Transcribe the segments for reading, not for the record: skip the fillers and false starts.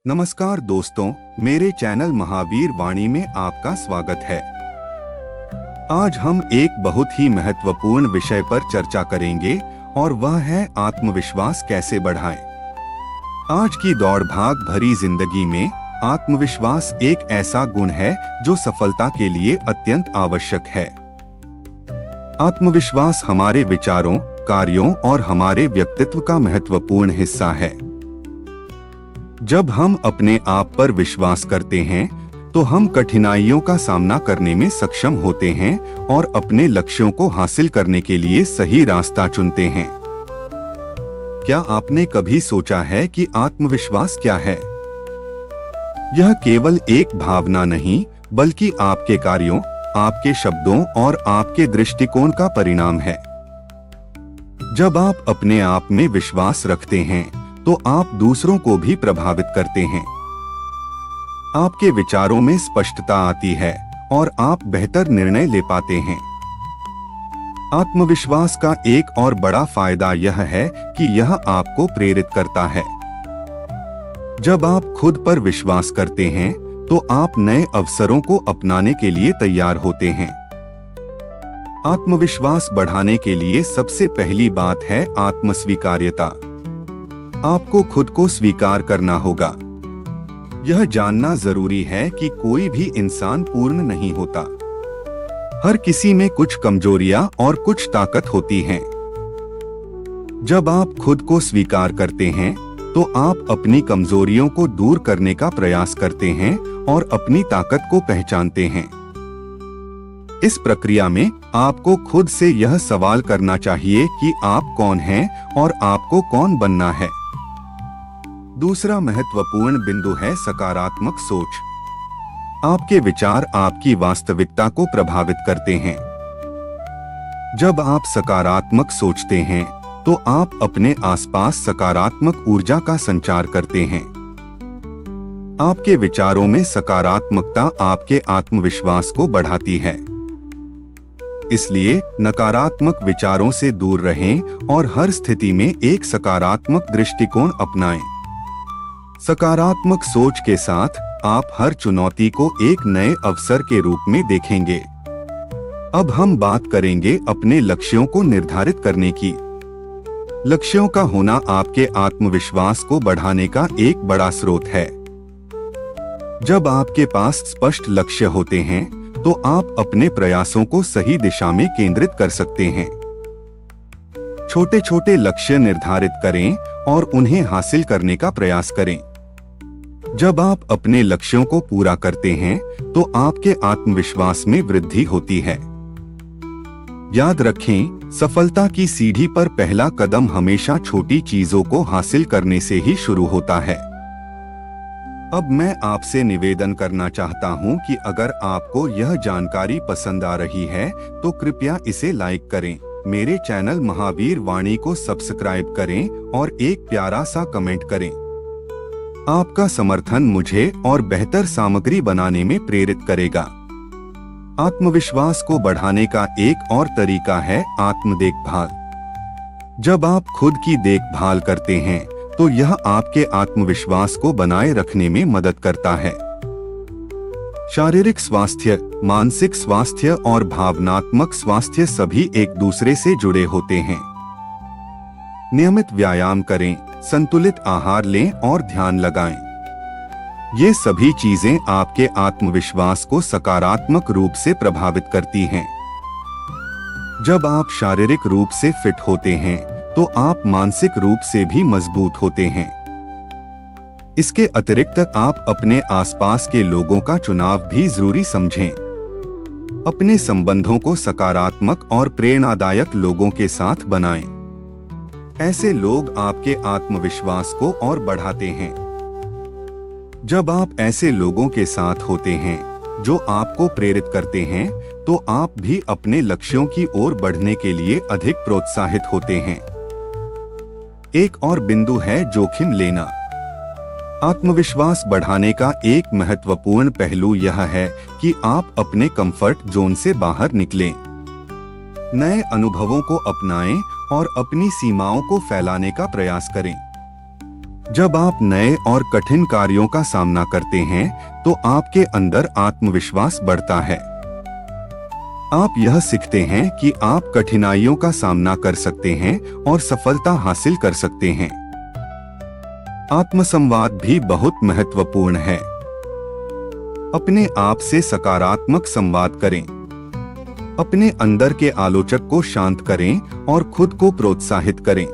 नमस्कार दोस्तों, मेरे चैनल महावीर वाणी में आपका स्वागत है। आज हम एक बहुत ही महत्वपूर्ण विषय पर चर्चा करेंगे और वह है आत्मविश्वास कैसे बढ़ाएं। आज की दौड़ भाग भरी जिंदगी में आत्मविश्वास एक ऐसा गुण है जो सफलता के लिए अत्यंत आवश्यक है। आत्मविश्वास हमारे विचारों, कार्यों और हमारे व्यक्तित्व का महत्वपूर्ण हिस्सा है। जब हम अपने आप पर विश्वास करते हैं तो हम कठिनाइयों का सामना करने में सक्षम होते हैं और अपने लक्ष्यों को हासिल करने के लिए सही रास्ता चुनते हैं। क्या आपने कभी सोचा है कि आत्मविश्वास क्या है? यह केवल एक भावना नहीं, बल्कि आपके कार्यों, आपके शब्दों और आपके दृष्टिकोण का परिणाम है। जब आप अपने आप में विश्वास रखते हैं तो आप दूसरों को भी प्रभावित करते हैं। आपके विचारों में स्पष्टता आती है और आप बेहतर निर्णय ले पाते हैं। आत्मविश्वास का एक और बड़ा फायदा यह है कि यह आपको प्रेरित करता है। जब आप खुद पर विश्वास करते हैं तो आप नए अवसरों को अपनाने के लिए तैयार होते हैं। आत्मविश्वास बढ़ाने के लिए सबसे पहली बात है आत्मस्वीकार्यता। आपको खुद को स्वीकार करना होगा। यह जानना जरूरी है कि कोई भी इंसान पूर्ण नहीं होता। हर किसी में कुछ कमजोरियां और कुछ ताकत होती हैं। जब आप खुद को स्वीकार करते हैं तो आप अपनी कमजोरियों को दूर करने का प्रयास करते हैं और अपनी ताकत को पहचानते हैं। इस प्रक्रिया में आपको खुद से यह सवाल करना चाहिए कि आप कौन हैं और आपको कौन बनना है। दूसरा महत्वपूर्ण बिंदु है सकारात्मक सोच। आपके विचार आपकी वास्तविकता को प्रभावित करते हैं। जब आप सकारात्मक सोचते हैं तो आप अपने आसपास सकारात्मक ऊर्जा का संचार करते हैं। आपके विचारों में सकारात्मकता आपके आत्मविश्वास को बढ़ाती है। इसलिए नकारात्मक विचारों से दूर रहें और हर स्थिति में एक सकारात्मक दृष्टिकोण अपनाएं। सकारात्मक सोच के साथ आप हर चुनौती को एक नए अवसर के रूप में देखेंगे। अब हम बात करेंगे अपने लक्ष्यों को निर्धारित करने की। लक्ष्यों का होना आपके आत्मविश्वास को बढ़ाने का एक बड़ा स्रोत है। जब आपके पास स्पष्ट लक्ष्य होते हैं तो आप अपने प्रयासों को सही दिशा में केंद्रित कर सकते हैं। छोटे छोटे लक्ष्य निर्धारित करें और उन्हें हासिल करने का प्रयास करें। जब आप अपने लक्ष्यों को पूरा करते हैं तो आपके आत्मविश्वास में वृद्धि होती है। याद रखें, सफलता की सीढ़ी पर पहला कदम हमेशा छोटी चीजों को हासिल करने से ही शुरू होता है। अब मैं आपसे निवेदन करना चाहता हूं कि अगर आपको यह जानकारी पसंद आ रही है तो कृपया इसे लाइक करें, मेरे चैनल महावीर वाणी को सब्सक्राइब करें और एक प्यारा सा कमेंट करें। आपका समर्थन मुझे और बेहतर सामग्री बनाने में प्रेरित करेगा। आत्मविश्वास को बढ़ाने का एक और तरीका है आत्म देखभाल। जब आप खुद की देखभाल करते हैं तो यह आपके आत्मविश्वास को बनाए रखने में मदद करता है। शारीरिक स्वास्थ्य, मानसिक स्वास्थ्य और भावनात्मक स्वास्थ्य सभी एक दूसरे से जुड़े होते हैं। नियमित व्यायाम करें, संतुलित आहार लें और ध्यान लगाएं। ये सभी चीजें आपके आत्मविश्वास को सकारात्मक रूप से प्रभावित करती हैं। जब आप शारीरिक रूप से फिट होते हैं तो आप मानसिक रूप से भी मजबूत होते हैं। इसके अतिरिक्त आप अपने आसपास के लोगों का चुनाव भी जरूरी समझें। अपने संबंधों को सकारात्मक और प्रेरणादायक लोगों के साथ बनाएं। ऐसे लोग आपके आत्मविश्वास को और बढ़ाते हैं। जब आप ऐसे लोगों के साथ होते हैं जो आपको प्रेरित करते हैं तो आप भी अपने लक्ष्यों की ओर बढ़ने के लिए अधिक प्रोत्साहित होते हैं। एक और बिंदु है जोखिम लेना। आत्मविश्वास बढ़ाने का एक महत्वपूर्ण पहलू यह है कि आप अपने कंफर्ट जोन से बाहर निकलें। नए अनुभवों को अपनाएं और अपनी सीमाओं को फैलाने का प्रयास करें। जब आप नए और कठिन कार्यों का सामना करते हैं तो आपके अंदर आत्मविश्वास बढ़ता है। आप यह सीखते हैं कि आप कठिनाइयों का सामना कर सकते हैं और सफलता हासिल कर सकते हैं। आत्मसंवाद भी बहुत महत्वपूर्ण है। अपने आप से सकारात्मक संवाद करें। अपने अंदर के आलोचक को शांत करें और खुद को प्रोत्साहित करें।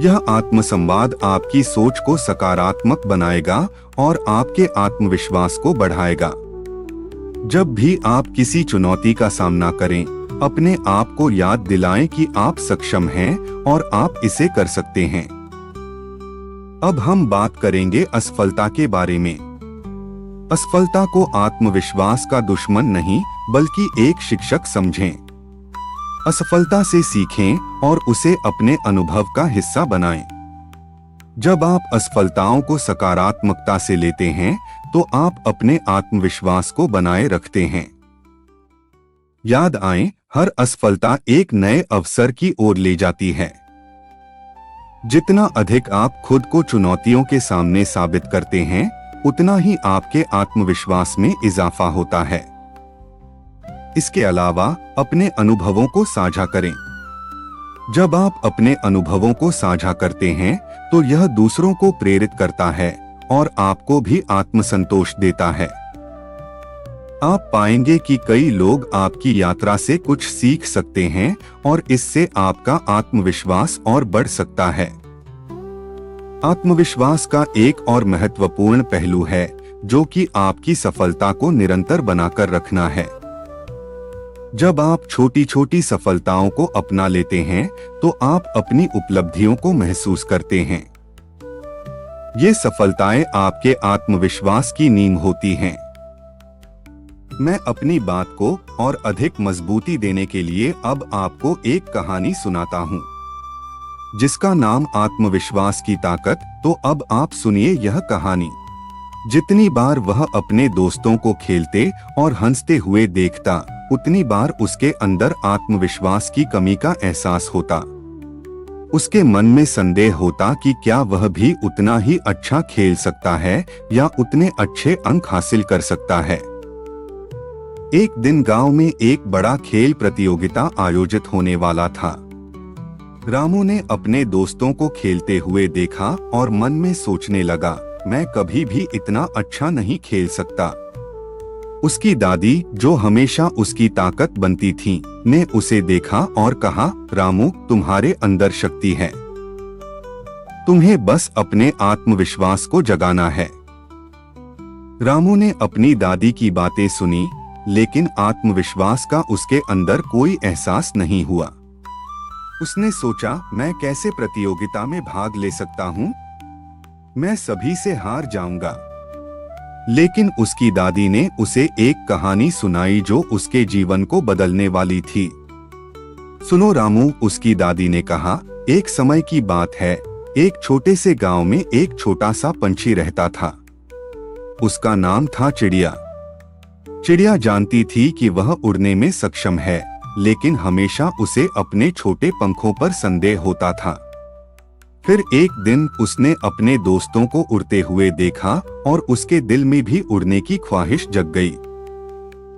यह आत्मसंवाद आपकी सोच को सकारात्मक बनाएगा और आपके आत्मविश्वास को बढ़ाएगा। जब भी आप किसी चुनौती का सामना करें, अपने आप को याद दिलाएं कि आप सक्षम हैं और आप इसे कर सकते हैं। अब हम बात करेंगे असफलता के बारे में। असफलता को आत्मविश्वास का दुश्मन नहीं बल्कि एक शिक्षक समझें। असफलता से सीखें और उसे अपने अनुभव का हिस्सा बनाएं। जब आप असफलताओं को सकारात्मकता से लेते हैं तो आप अपने आत्मविश्वास को बनाए रखते हैं। याद आए, हर असफलता एक नए अवसर की ओर ले जाती है। जितना अधिक आप खुद को चुनौतियों के सामने साबित करते हैं, उतना ही आपके आत्मविश्वास में इजाफा होता है। इसके अलावा अपने अनुभवों को साझा करें। जब आप अपने अनुभवों को साझा करते हैं तो यह दूसरों को प्रेरित करता है और आपको भी आत्मसंतोष देता है। आप पाएंगे कि कई लोग आपकी यात्रा से कुछ सीख सकते हैं और इससे आपका आत्मविश्वास और बढ़ सकता है। आत्मविश्वास का एक और महत्वपूर्ण पहलू है जो कि आपकी सफलता को निरंतर बनाकर रखना है। जब आप छोटी छोटी सफलताओं को अपना लेते हैं तो आप अपनी उपलब्धियों को महसूस करते हैं। ये सफलताएं आपके आत्मविश्वास की नींव होती हैं। मैं अपनी बात को और अधिक मजबूती देने के लिए अब आपको एक कहानी सुनाता हूँ जिसका नाम आत्मविश्वास की ताकत। तो अब आप सुनिए यह कहानी। जितनी बार वह अपने दोस्तों को खेलते और हंसते हुए देखता, उतनी बार उसके अंदर आत्मविश्वास की कमी का एहसास होता। उसके मन में संदेह होता कि क्या वह भी उतना ही अच्छा खेल सकता है या उतने अच्छे अंक हासिल कर सकता है। एक दिन गांव में एक बड़ा खेल प्रतियोगिता आयोजित होने वाला था। रामू ने अपने दोस्तों को खेलते हुए देखा और मन में सोचने लगा, मैं कभी भी इतना अच्छा नहीं खेल सकता। उसकी दादी, जो हमेशा उसकी ताकत बनती थी, ने उसे देखा और कहा, रामू, तुम्हारे अंदर शक्ति है। तुम्हें बस अपने आत्मविश्वास को जगाना है। रामू ने अपनी दादी की बातें सुनी, लेकिन आत्मविश्वास का उसके अंदर कोई एहसास नहीं हुआ। उसने सोचा, मैं कैसे प्रतियोगिता में भाग ले सकता हूँ? मैं सभी से हार जाऊंगा। लेकिन उसकी दादी ने उसे एक कहानी सुनाई जो उसके जीवन को बदलने वाली थी। सुनो रामू, उसकी दादी ने कहा, एक समय की बात है, एक छोटे से गांव में एक छोटा सा पंछी रहता था। उसका नाम था चिड़िया। चिड़िया जानती थी कि वह उड़ने में सक्षम है, लेकिन हमेशा उसे अपने छोटे पंखों पर संदेह होता था। फिर एक दिन उसने अपने दोस्तों को उड़ते हुए देखा और उसके दिल में भी उड़ने की ख्वाहिश जग गई।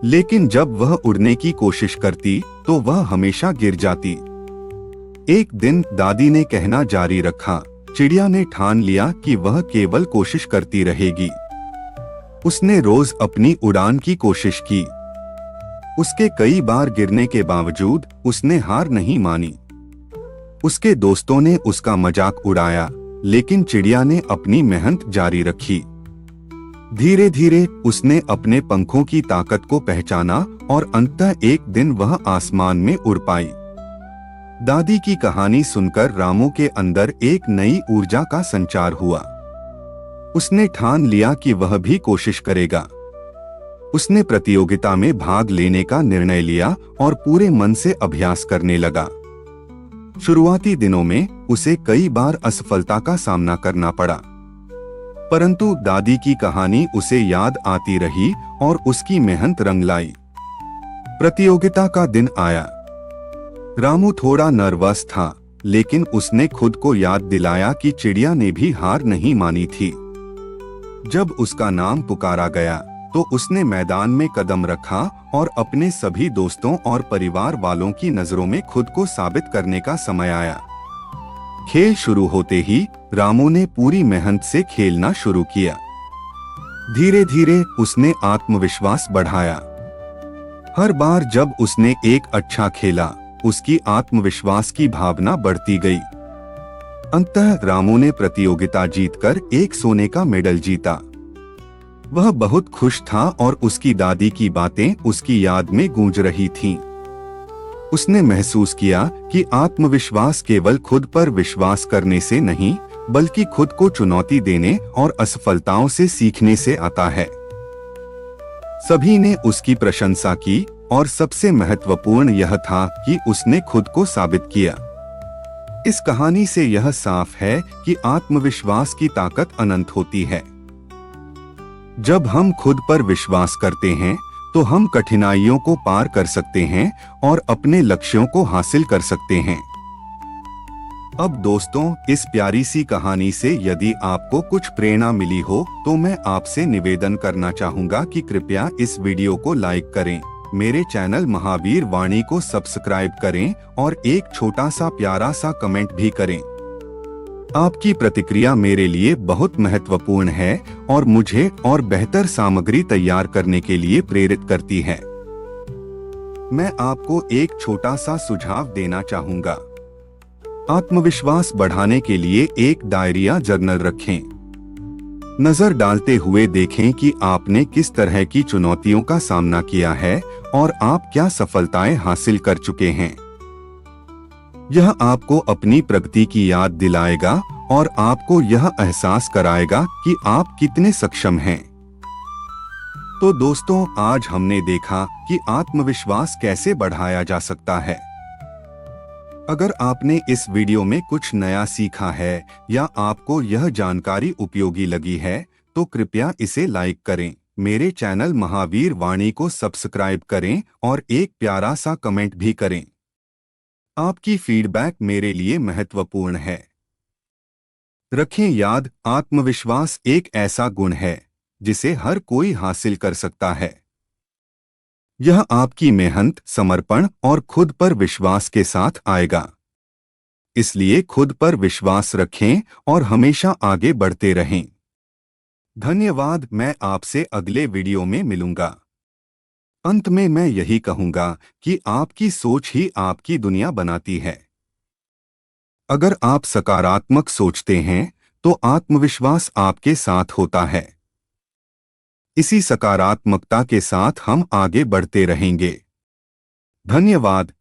लेकिन जब वह उड़ने की कोशिश करती तो वह हमेशा गिर जाती। एक दिन दादी ने कहना जारी रखा, चिड़िया ने ठान लिया कि वह केवल कोशिश करती रहेगी। उसने रोज अपनी उड़ान की कोशिश की। उसके कई बार गिरने के बावजूद उसने हार नहीं मानी। उसके दोस्तों ने उसका मजाक उड़ाया, लेकिन चिड़िया ने अपनी मेहनत जारी रखी। धीरे धीरे उसने अपने पंखों की ताकत को पहचाना और अंततः एक दिन वह आसमान में उड़ पाई। दादी की कहानी सुनकर रामू के अंदर एक नई ऊर्जा का संचार हुआ। उसने ठान लिया कि वह भी कोशिश करेगा। उसने प्रतियोगिता में भाग लेने का निर्णय लिया और पूरे मन से अभ्यास करने लगा। शुरुआती दिनों में उसे कई बार असफलता का सामना करना पड़ा, परंतु दादी की कहानी उसे याद आती रही और उसकी मेहनत रंग लाई। प्रतियोगिता का दिन आया। रामू थोड़ा नर्वस था, लेकिन उसने खुद को याद दिलाया कि चिड़िया ने भी हार नहीं मानी थी। जब उसका नाम पुकारा गया तो उसने मैदान में कदम रखा और अपने सभी दोस्तों और परिवार वालों की नजरों में खुद को साबित करने का समय आया। खेल शुरू होते ही रामू ने पूरी मेहनत से खेलना शुरू किया। धीरे धीरे उसने आत्मविश्वास बढ़ाया। हर बार जब उसने एक अच्छा खेला, उसकी आत्मविश्वास की भावना बढ़ती गई। अंततः रामू ने प्रतियोगिता जीतकर एक सोने का मेडल जीता। वह बहुत खुश था और उसकी दादी की बातें उसकी याद में गूंज रही थीं। उसने महसूस किया कि आत्मविश्वास केवल खुद पर विश्वास करने से नहीं, बल्कि खुद को चुनौती देने और असफलताओं से सीखने से आता है। सभी ने उसकी प्रशंसा की और सबसे महत्वपूर्ण यह था कि उसने खुद को साबित किया। इस कहानी से यह साफ है कि आत्मविश्वास की ताकत अनंत होती है। जब हम खुद पर विश्वास करते हैं तो हम कठिनाइयों को पार कर सकते हैं और अपने लक्ष्यों को हासिल कर सकते हैं। अब दोस्तों, इस प्यारी सी कहानी से यदि आपको कुछ प्रेरणा मिली हो तो मैं आपसे निवेदन करना चाहूंगा कि कृपया इस वीडियो को लाइक करें, मेरे चैनल महावीर वाणी को सब्सक्राइब करें और एक छोटा सा प्यारा सा कमेंट भी करें। आपकी प्रतिक्रिया मेरे लिए बहुत महत्वपूर्ण है और मुझे और बेहतर सामग्री तैयार करने के लिए प्रेरित करती है। मैं आपको एक छोटा सा सुझाव देना चाहूंगा। आत्मविश्वास बढ़ाने के लिए एक डायरी या जर्नल रखें। नजर डालते हुए देखें कि आपने किस तरह की चुनौतियों का सामना किया है और आप क्या सफलताएं हासिल कर चुके हैं। यह आपको अपनी प्रगति की याद दिलाएगा और आपको यह एहसास कराएगा कि आप कितने सक्षम हैं। तो दोस्तों, आज हमने देखा कि आत्मविश्वास कैसे बढ़ाया जा सकता है। अगर आपने इस वीडियो में कुछ नया सीखा है या आपको यह जानकारी उपयोगी लगी है तो कृपया इसे लाइक करें, मेरे चैनल महावीर वाणी को सब्सक्राइब करें और एक प्यारा सा कमेंट भी करें। आपकी फीडबैक मेरे लिए महत्वपूर्ण है। रखें याद, आत्मविश्वास एक ऐसा गुण है जिसे हर कोई हासिल कर सकता है। यह आपकी मेहनत, समर्पण और खुद पर विश्वास के साथ आएगा। इसलिए खुद पर विश्वास रखें और हमेशा आगे बढ़ते रहें। धन्यवाद। मैं आपसे अगले वीडियो में मिलूंगा। अंत में मैं यही कहूंगा कि आपकी सोच ही आपकी दुनिया बनाती है। अगर आप सकारात्मक सोचते हैं तो आत्मविश्वास आपके साथ होता है। इसी सकारात्मकता के साथ हम आगे बढ़ते रहेंगे। धन्यवाद।